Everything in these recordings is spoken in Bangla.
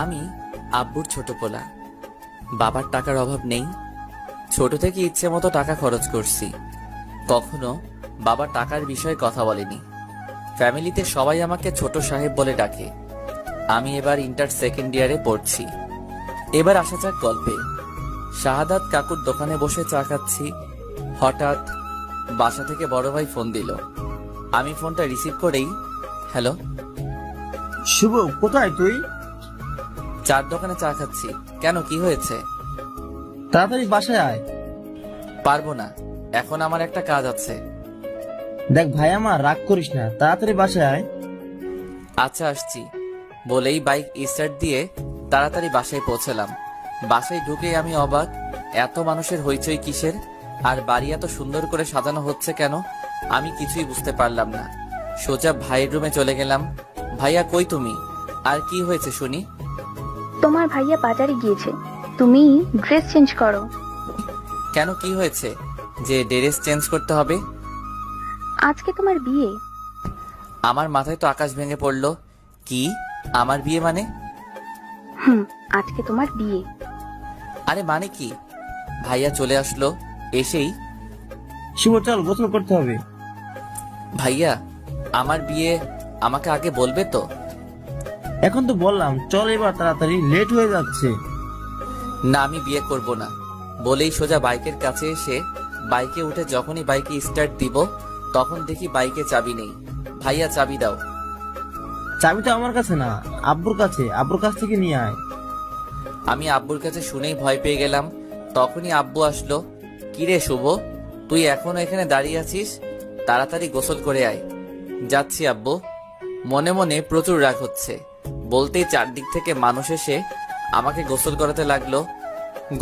আমি আব্বুর ছোট পোলা। বাবার টাকার অভাব নেই। ছোট থেকে ইচ্ছে মতো টাকা খরচ করছি। কখনো বাবা টাকার বিষয়ে কথা বলেনি। ফ্যামিলিতে সবাই আমাকে ছোট সাহেব বলে ডাকে। আমি এবার ইন্টার সেকেন্ড ইয়ারে পড়ছি। এবার আসা যাক গল্পে। শাহাদাত কাকুর দোকানে বসে চা খাচ্ছি। হঠাৎ বাসা থেকে বড় ভাই ফোন দিল। আমি ফোনটা রিসিভ করেই, হ্যালো। শুভ, কোথায় তুই? চার দোকানে চা খাচ্ছি। কেন, কি হয়েছে? তাড়াতাড়ি বাসায় আয়। পারবো না, এখন আমার একটা কাজ আছে। দেখ ভাই, আমার রাগ করিস না, তাড়াতাড়ি বাসায় আয়। আচ্ছা, আসছি বলেই বাইক স্টার্ট দিয়ে তাড়াতাড়ি বাসায় পৌঁছলাম। বাসায় ঢুকেই আমি অবাক, এত মানুষের হইচই কিসের? আর বাড়ি এত সুন্দর করে সাজানো হচ্ছে কেন? আমি কিছুই বুঝতে পারলাম না। সোজা ভাইয়ের রুমে চলে গেলাম। ভাইয়া, কই তুমি? আর কি হয়েছে শুনি? তোমার ভাইয়া বাজারে গিয়েছে, তুমি ড্রেস চেঞ্জ করো। কেন, কি হয়েছে যে ড্রেস চেঞ্জ করতে হবে? আজকে তোমার বিয়ে। আমার মাথায় তো আকাশ ভেঙে পড়লো। কি, আমার বিয়ে মানে? আজকে তোমার বিয়ে। আরে মানে কি? ভাইয়া চলে আসলো। এসেই, শুভ, চল গোসল করতে হবে। ভাইয়া আমার বিয়ে, আমাকে আগে বলবে তো? এখন তো বললাম, চল এবার তাড়াতাড়ি, লেট হয়ে যাচ্ছে। না, আমি বিয়ে করব না বলেই সোজা বাইকের কাছে এসে বাইকে উঠে যখনই বাইকে স্টার্ট দিব তখন দেখি বাইকে চাবি নেই। ভাইয়া, চাবি দাও। চাবি তো আমার কাছে না, আব্বুর কাছে, আব্বুর কাছ থেকে নিয়ে আয়। আমি আব্বুর কাছে শুনেই ভয় পেয়ে গেলাম। তখনই আব্বু আসলো। কিরে শুভ, তুই এখনো এখানে দাঁড়িয়ে আছিস? তাড়াতাড়ি গোসল করে আয়। যাচ্ছি আব্বু। মনে মনে প্রচুর রাগ হচ্ছে। বলতেই চারদিক থেকে মানুষ এসে আমাকে গোসল করাতে লাগলো।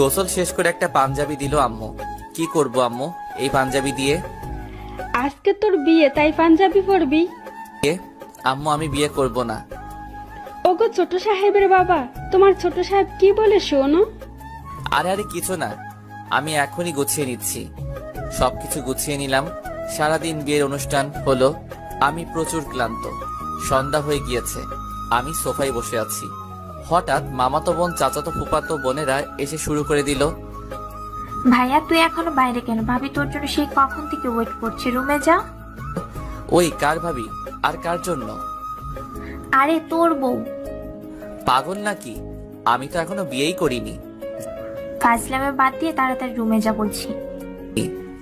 গোসল শেষ করে একটা পাঞ্জাবি দিল আম্মু। কি করব আম্মু এই পাঞ্জাবি দিয়ে? আজকে তোর বিয়ে, তাই পাঞ্জাবি পরবি? আম্মু, আমি বিয়ে করব না। ওগো ছোট সাহেবের বাবা, তোমার ছোট সাহেব কি বলে শোনো? আরে আরে কিছু না, আমি এখনই গুছিয়ে নিচ্ছি। সবকিছু গুছিয়ে নিলাম। সারাদিন বিয়ের অনুষ্ঠান হলো। আমি প্রচুর ক্লান্ত। সন্ধ্যা হয়ে গিয়েছে। আমি সোফায় বসে আছি। হঠাৎ মামাতো বোন, চাচাতো ফুপাতো বোনেরা এসে শুরু করে দিল। ভাইয়া, তুই এখনো বাইরে কেন? ভাবি তোর জন্য সেই কখন থেকে ওয়েট করছে, রুমে যা। ওই কার ভাবি? আর কার জন্য? আরে তোর বউ। পাগল নাকি? আমি তো এখনো বিয়েই করিনি। ফাজলামে বাদ দিয়ে তাড়াতাড়ি রুমে যা বলছি।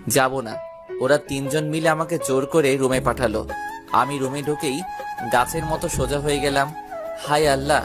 যাব না। ওরা তিনজন মিলে আমাকে জোর করে রুমে পাঠালো। আমি রুমে ঢুকেই গাছের মতো সোজা হয়ে গেলাম। হায় আল্লাহ,